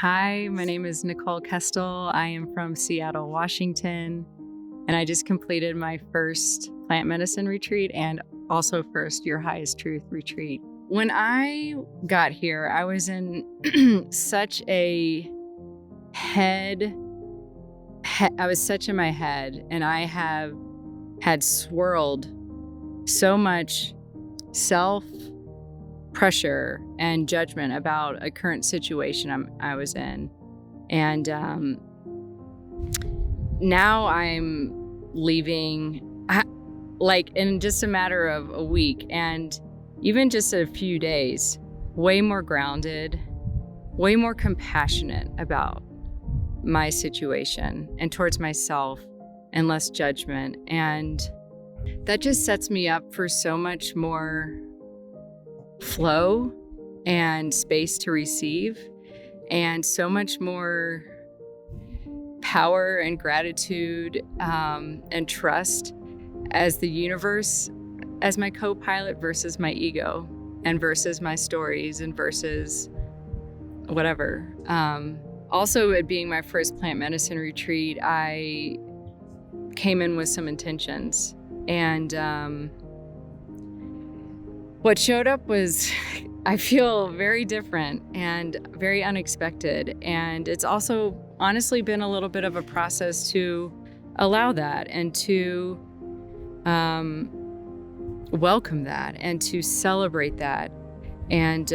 Hi, my name is Nicole Kestel. I am from Seattle, Washington, and I just completed my first plant medicine retreat and also first Your Highest Truth retreat. When I got here, I was in such a I was such in my head, and I had swirled so much self pressure and judgment about a current situation I was in. And now I'm leaving like in just a matter of a week and even just a few days, way more grounded, way more compassionate about my situation and towards myself, and less judgment. And that just sets me up for so much more flow and space to receive, and so much more power and gratitude and trust as the universe as my co-pilot versus my ego and versus my stories and versus whatever. Also, it being my first plant medicine retreat, I came in with some intentions, and what showed up was, I feel, very different and very unexpected. And it's also honestly been a little bit of a process to allow that and to welcome that and to celebrate that. And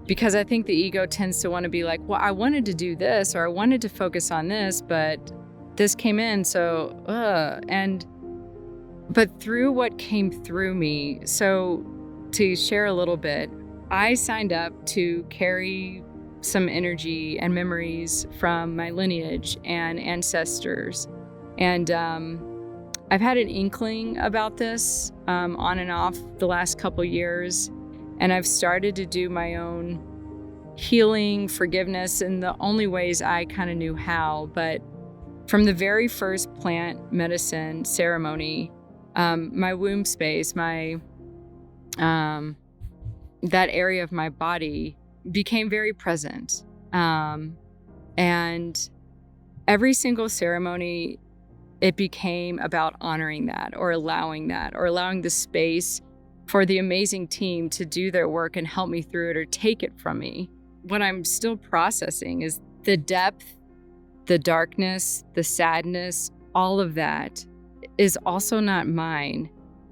because I think the ego tends to want to be like, well, I wanted to do this, or I wanted to focus on this, but this came in, so, but through what came through me, so to share a little bit, I signed up to carry some energy and memories from my lineage and ancestors. And I've had an inkling about this on and off the last couple years. And I've started to do my own healing, forgiveness in the only ways I kind of knew how. But from the very first plant medicine ceremony, my womb space, that area of my body became very present. And every single ceremony, it became about honoring that or allowing the space for the amazing team to do their work and help me through it or take it from me. What I'm still processing is the depth, the darkness, the sadness, all of that is also not mine.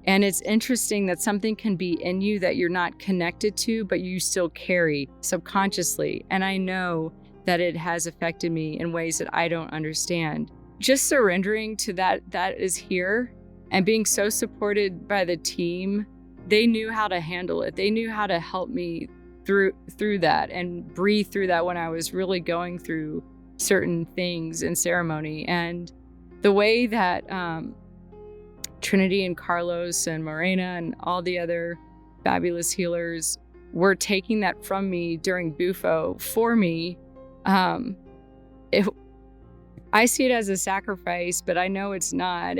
And it's interesting that something can be in you that you're not connected to, but you still carry subconsciously. And I know that it has affected me in ways that I don't understand. Just surrendering to that is here, and being so supported by the team. They knew how to handle it. They knew how to help me through that and breathe through that when I was really going through certain things in ceremony. And the way that Trinity and Carlos and Morena and all the other fabulous healers were taking that from me during Bufo for me, I see it as a sacrifice, but I know it's not.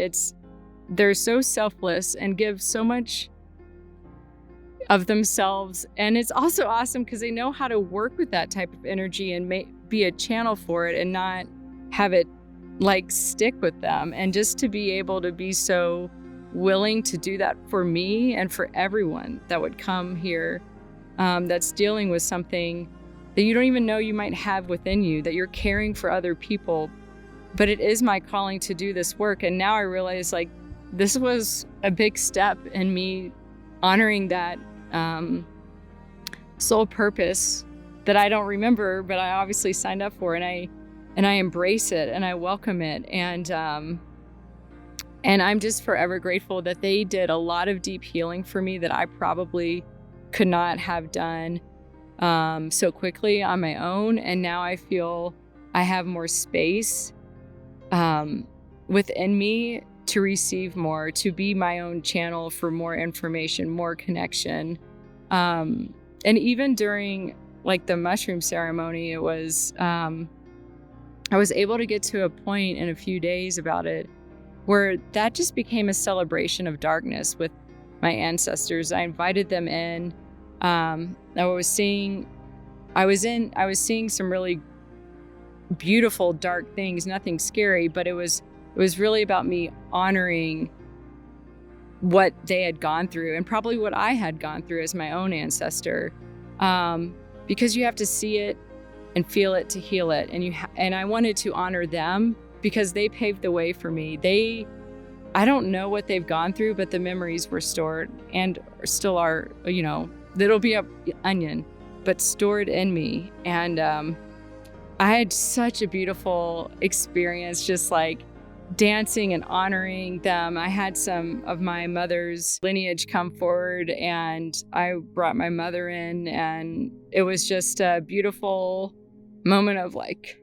They're so selfless and give so much of themselves. And it's also awesome because they know how to work with that type of energy and be a channel for it and not have it like stick with them. And just to be able to be so willing to do that for me and for everyone that would come here that's dealing with something that you don't even know you might have within you, that you're caring for other people. But it is my calling to do this work. And now I realize, like, this was a big step in me honoring that soul purpose that I don't remember, but I obviously signed up for, and I embrace it and I welcome it. And I'm just forever grateful that they did a lot of deep healing for me that I probably could not have done so quickly on my own. And now I feel I have more space within me to receive more, to be my own channel for more information, more connection. And even during like the mushroom ceremony, it was, I was able to get to a point in a few days about it where that just became a celebration of darkness with my ancestors. I invited them in. I was seeing I was seeing some really beautiful, dark things, nothing scary, but it was really about me honoring what they had gone through and probably what I had gone through as my own ancestor. Because you have to see it and feel it to heal it. And I wanted to honor them because they paved the way for me. I don't know what they've gone through, but the memories were stored and still are, it'll be an onion, but stored in me. And I had such a beautiful experience, just like dancing and honoring them. I had some of my mother's lineage come forward, and I brought my mother in, and it was just a beautiful moment of like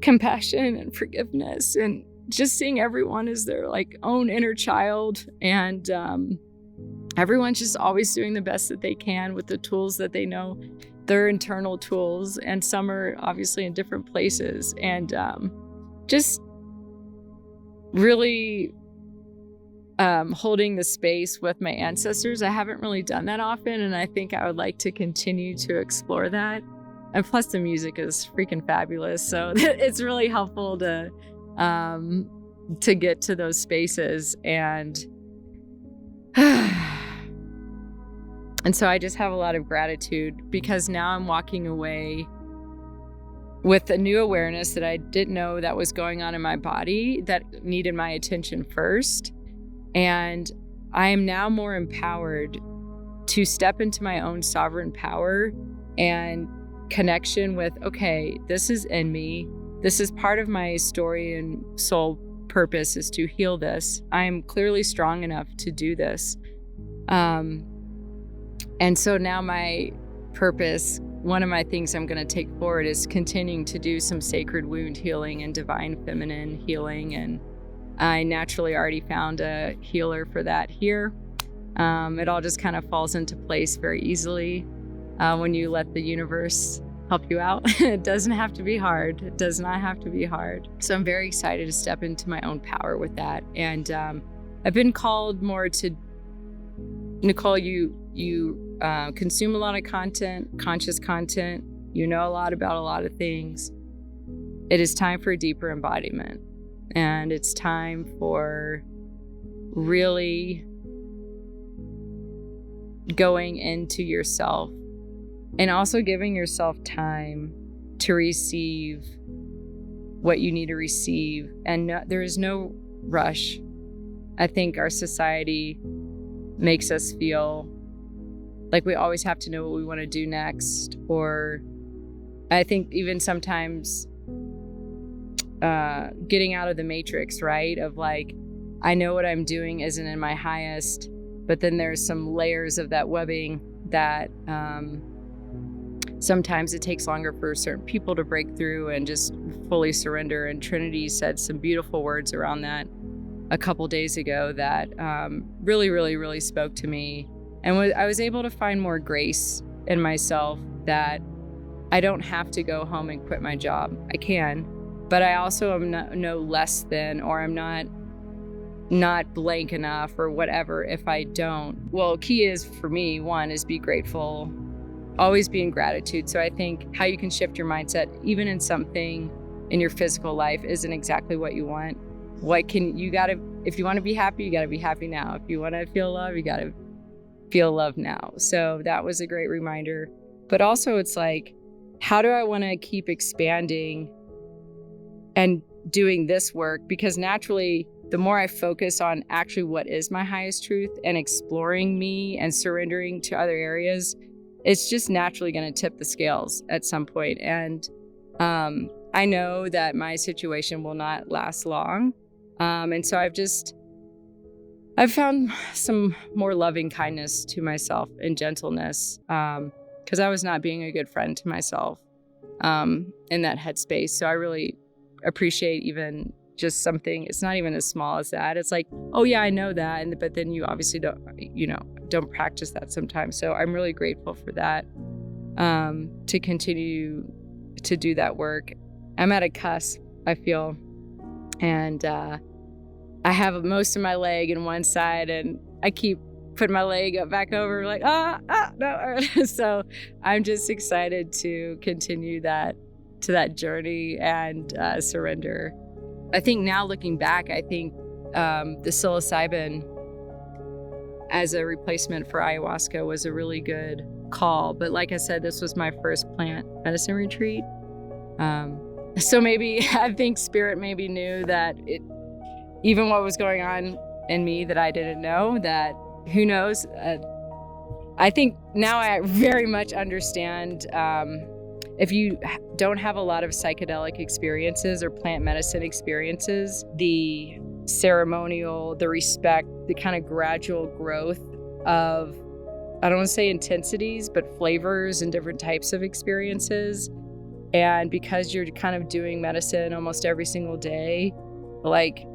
compassion and forgiveness, and just seeing everyone as their like own inner child. And everyone's just always doing the best that they can with the tools that they know, their internal tools, and some are obviously in different places. And just really holding the space with my ancestors. I haven't really done that often, and I think I would like to continue to explore that. And plus the music is freaking fabulous, so it's really helpful to get to those spaces. And and so I just have a lot of gratitude, because now I'm walking away with a new awareness that I didn't know that was going on in my body that needed my attention first. And I am now more empowered to step into my own sovereign power and connection with, okay, this is in me. This is part of my story and soul purpose, is to heal this. I am clearly strong enough to do this. And so now my purpose, one of my things I'm going to take forward, is continuing to do some sacred wound healing and divine feminine healing. And I naturally already found a healer for that here. It all just kind of falls into place very easily when you let the universe help you out. It doesn't have to be hard. It does not have to be hard. So I'm very excited to step into my own power with that. And I've been called more to, Nicole, you consume a lot of content, conscious content. You know a lot about a lot of things. It is time for a deeper embodiment. And it's time for really going into yourself, and also giving yourself time to receive what you need to receive. And there is no rush. I think our society makes us feel like we always have to know what we want to do next. Or I think even sometimes getting out of the matrix, right? Of like, I know what I'm doing isn't in my highest, but then there's some layers of that webbing that sometimes it takes longer for certain people to break through and just fully surrender. And Trinity said some beautiful words around that a couple days ago that really, really, really spoke to me. And I was able to find more grace in myself, that I don't have to go home and quit my job. I can, but I also am no less than, or I'm not blank enough or whatever if I don't. Well, key is for me, one is be grateful, always be in gratitude. So I think how you can shift your mindset, even in something in your physical life isn't exactly what you want. If you want to be happy, you gotta be happy now. If you want to feel love, you gotta feel love now. So that was a great reminder. But also it's like, how do I want to keep expanding and doing this work? Because naturally, the more I focus on actually what is my highest truth and exploring me and surrendering to other areas, it's just naturally going to tip the scales at some point. And I know that my situation will not last long. And so I've found some more loving kindness to myself and gentleness, because I was not being a good friend to myself in that headspace. So I really appreciate even just something, it's not even as small as that. It's like, oh yeah, I know that. But then you obviously don't practice that sometimes. So I'm really grateful for that, to continue to do that work. I'm at a cusp, I feel. And I have most of my leg in one side, and I keep put my leg up back over, like, no. So I'm just excited to continue that journey and surrender. I think now looking back, I think the psilocybin as a replacement for ayahuasca was a really good call. But like I said, this was my first plant medicine retreat. So maybe I think spirit maybe knew that even what was going on in me that I didn't know, that who knows. I think now I very much understand if you don't have a lot of psychedelic experiences or plant medicine experiences, the ceremonial, the respect, the kind of gradual growth of, I don't want to say intensities, but flavors and different types of experiences. And because you're kind of doing medicine almost every single day, like,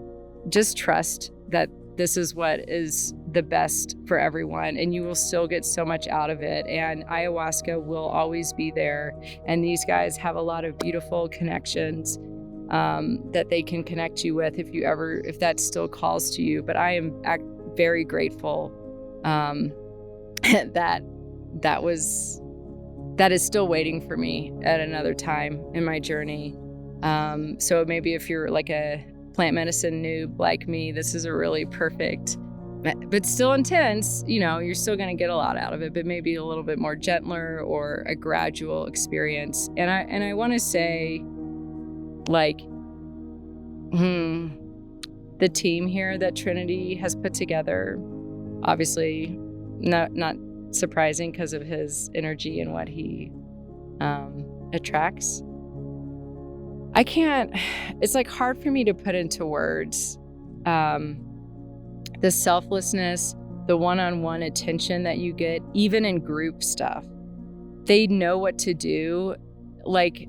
just trust that this is what is the best for everyone, and you will still get so much out of it. And ayahuasca will always be there. And these guys have a lot of beautiful connections that they can connect you with if that still calls to you. But I am very grateful that is still waiting for me at another time in my journey. So maybe if you're like a plant medicine noob like me, this is a really perfect, but still intense, you're still going to get a lot out of it, but maybe a little bit more gentler or a gradual experience. And I want to say, like, the team here that Trinity has put together, obviously not surprising because of his energy and what he attracts. It's like hard for me to put into words the selflessness, the one-on-one attention that you get, even in group stuff. They know what to do. Like,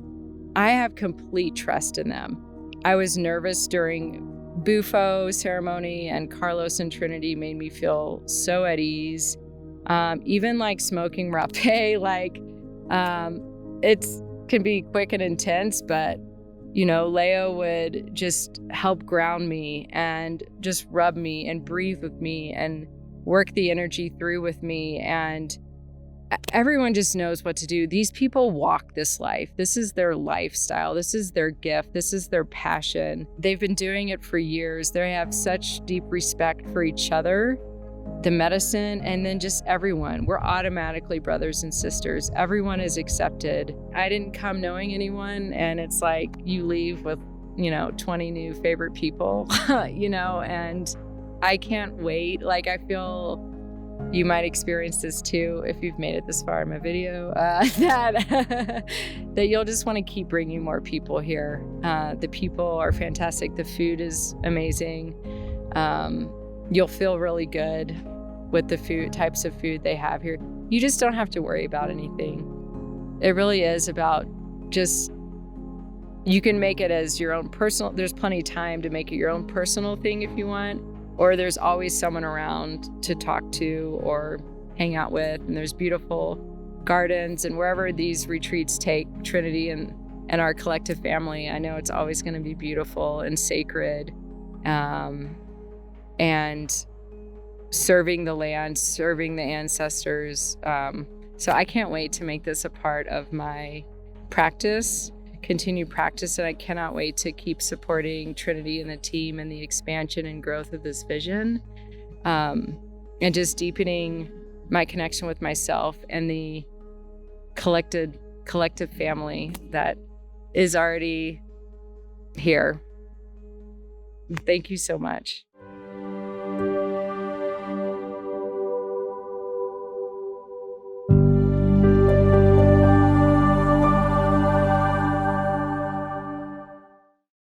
I have complete trust in them. I was nervous during Bufo ceremony, and Carlos and Trinity made me feel so at ease. Even like smoking rapé, like it can be quick and intense, but Leo would just help ground me and just rub me and breathe with me and work the energy through with me. And everyone just knows what to do. These people walk this life. This is their lifestyle. This is their gift. This is their passion. They've been doing it for years. They have such deep respect for each other, the medicine, and then just everyone. We're automatically brothers and sisters. Everyone is accepted. I didn't come knowing anyone, and it's like you leave with, 20 new favorite people, and I can't wait. Like, I feel you might experience this too if you've made it this far in my video, that you'll just want to keep bringing more people here. The people are fantastic. The food is amazing. You'll feel really good with the types of food they have here. You just don't have to worry about anything. It really is about just, you can make it as your own personal, there's plenty of time to make it your own personal thing if you want, or there's always someone around to talk to or hang out with. And there's beautiful gardens, and wherever these retreats take Trinity and our collective family, I know it's always going to be beautiful and sacred. And serving the land, serving the ancestors. So I can't wait to make this a part of my practice, continue practice, and I cannot wait to keep supporting Trinity and the team and the expansion and growth of this vision, and just deepening my connection with myself and the collective family that is already here. Thank you so much.